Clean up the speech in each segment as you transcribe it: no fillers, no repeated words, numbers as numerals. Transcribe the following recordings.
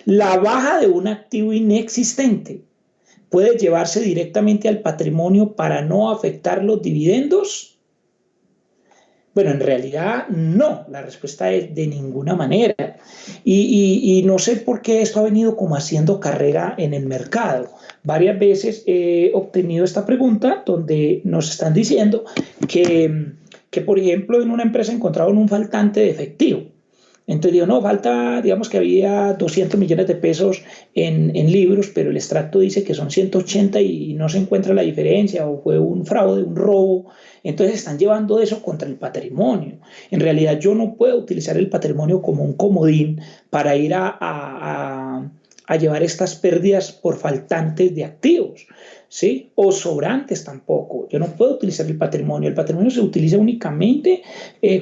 La baja de un activo inexistente puede llevarse directamente al patrimonio para no afectar los dividendos. Bueno, en realidad no, la respuesta es de ninguna manera. Y no sé por qué esto ha venido como haciendo carrera en el mercado. Varias veces he obtenido esta pregunta donde nos están diciendo que por ejemplo, en una empresa encontraron un faltante de efectivo. Entonces digo, no, falta, digamos que había 200 millones de pesos en libros, pero el extracto dice que son 180 y no se encuentra la diferencia, o fue un fraude, un robo. Entonces están llevando eso contra el patrimonio. En realidad yo no puedo utilizar el patrimonio como un comodín para ir a llevar estas pérdidas por faltantes de activos. ¿Sí? O sobrantes tampoco. Yo no puedo utilizar el patrimonio. El patrimonio se utiliza únicamente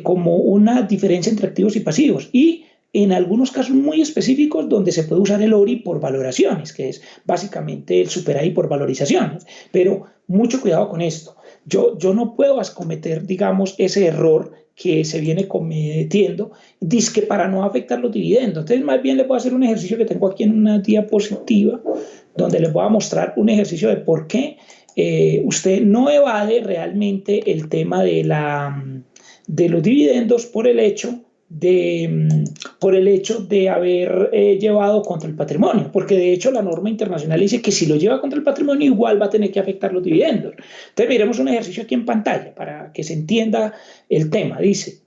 como una diferencia entre activos y pasivos y en algunos casos muy específicos donde se puede usar el ORI por valoraciones, que es básicamente el SUPERAI por valorizaciones. Pero mucho cuidado con esto. Yo no puedo cometer, digamos, ese error que se viene cometiendo, disque para no afectar los dividendos. Entonces, más bien le puedo hacer un ejercicio que tengo aquí en una diapositiva, donde les voy a mostrar un ejercicio de por qué usted no evade realmente el tema de los dividendos por el hecho de haber llevado contra el patrimonio, porque de hecho la norma internacional dice que si lo lleva contra el patrimonio igual va a tener que afectar los dividendos. Entonces miremos un ejercicio aquí en pantalla para que se entienda el tema. Dice,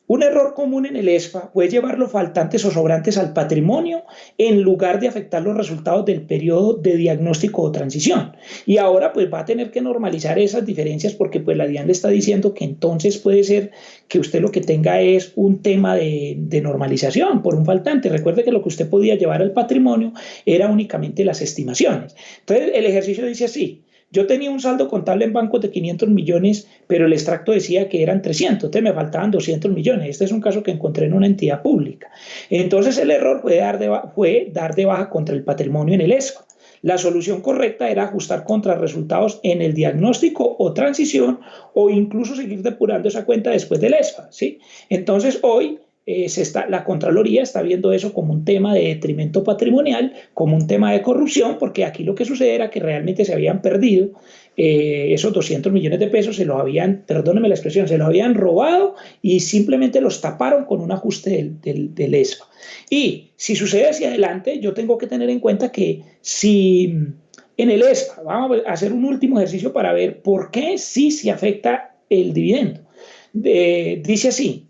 un error común en el ESFA puede llevar los faltantes o sobrantes al patrimonio en lugar de afectar los resultados del periodo de diagnóstico o transición. Y ahora pues va a tener que normalizar esas diferencias porque pues la DIAN le está diciendo que entonces puede ser que usted lo que tenga es un tema de normalización por un faltante. Recuerde que lo que usted podía llevar al patrimonio era únicamente las estimaciones. Entonces el ejercicio dice así. Yo tenía un saldo contable en bancos de 500 millones, pero el extracto decía que eran 300, entonces me faltaban 200 millones. Este es un caso que encontré en una entidad pública. Entonces el error fue dar de baja contra el patrimonio en el ESFA. La solución correcta era ajustar contra resultados en el diagnóstico o transición o incluso seguir depurando esa cuenta después del ESFA. ¿Sí? Entonces hoy la Contraloría está viendo eso como un tema de detrimento patrimonial, como un tema de corrupción, porque aquí lo que sucede era que realmente se habían perdido esos 200 millones de pesos, se los habían, perdónenme la expresión, se los habían robado y simplemente los taparon con un ajuste del ESFA. Y si sucede hacia adelante, yo tengo que tener en cuenta que si en el ESFA, vamos a hacer un último ejercicio para ver por qué sí se afecta el dividendo. Dice así,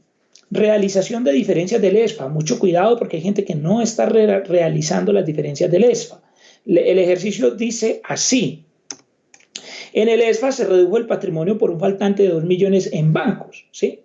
realización de diferencias del ESFA. Mucho cuidado porque hay gente que no está realizando las diferencias del ESFA. El ejercicio dice así. En el ESFA se redujo el patrimonio por un faltante de 2 millones en bancos, ¿sí?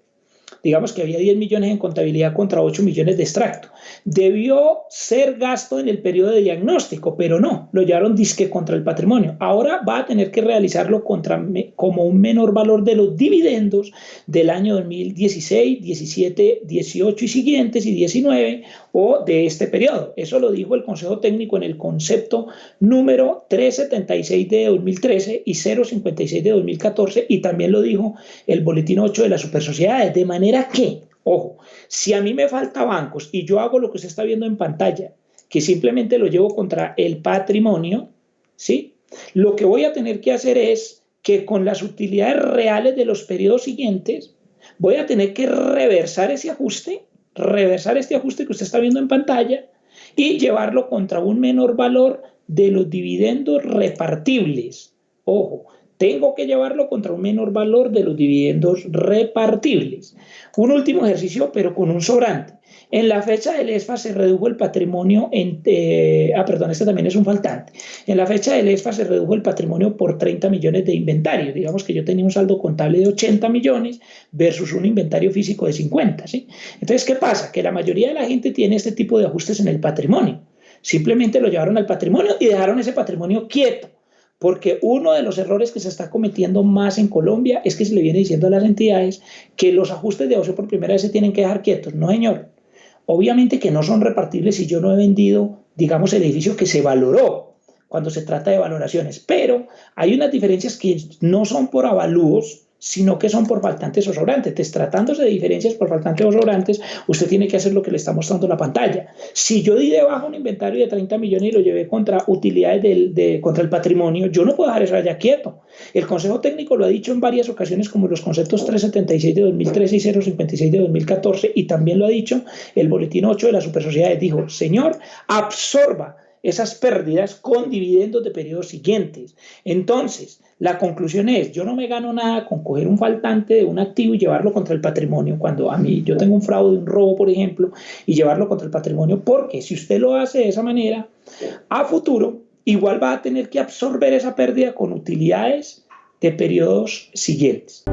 Digamos que había 10 millones en contabilidad contra 8 millones de extracto. Debió ser gasto en el periodo de diagnóstico, pero no, lo llevaron disque contra el patrimonio. Ahora va a tener que realizarlo como un menor valor de los dividendos del año 2016, 17, 18 y siguientes y 19 o de este periodo. Eso lo dijo el Consejo Técnico en el concepto número 376 de 2013 y 056 de 2014 y también lo dijo el boletín 8 de las supersociedades, de manera que, ojo, si a mí me falta bancos y yo hago lo que usted está viendo en pantalla, que simplemente lo llevo contra el patrimonio, ¿sí? Lo que voy a tener que hacer es que con las utilidades reales de los periodos siguientes, voy a tener que reversar este ajuste que usted está viendo en pantalla y llevarlo contra un menor valor de los dividendos repartibles. Ojo, tengo que llevarlo contra un menor valor de los dividendos repartibles. Un último ejercicio, pero con un sobrante. En la fecha del ESFA se redujo el patrimonio, perdón, este también es un faltante. En la fecha del ESFA se redujo el patrimonio por 30 millones de inventario. Digamos que yo tenía un saldo contable de 80 millones versus un inventario físico de 50, ¿sí? Entonces, ¿qué pasa? Que la mayoría de la gente tiene este tipo de ajustes en el patrimonio. Simplemente lo llevaron al patrimonio y dejaron ese patrimonio quieto. Porque uno de los errores que se está cometiendo más en Colombia es que se le viene diciendo a las entidades que los ajustes de ocio por primera vez se tienen que dejar quietos. No, señor. Obviamente que no son repartibles si yo no he vendido, digamos, el edificio que se valoró cuando se trata de valoraciones. Pero hay unas diferencias que no son por avalúos, sino que son por faltantes o sobrantes. Entonces, tratándose de diferencias por faltantes o sobrantes, usted tiene que hacer lo que le está mostrando la pantalla. Si yo di debajo un inventario de 30 millones y lo llevé contra utilidades contra el patrimonio, yo no puedo dejar eso allá quieto. El Consejo Técnico lo ha dicho en varias ocasiones, como los conceptos 376 de 2013 y 056 de 2014, y también lo ha dicho el Boletín 8 de las Supersociedades. Dijo, señor, absorba esas pérdidas con dividendos de periodos siguientes. Entonces, la conclusión es, yo no me gano nada con coger un faltante de un activo y llevarlo contra el patrimonio, cuando a mí yo tengo un fraude, un robo, por ejemplo, y llevarlo contra el patrimonio, porque si usted lo hace de esa manera, a futuro, igual va a tener que absorber esa pérdida con utilidades de periodos siguientes.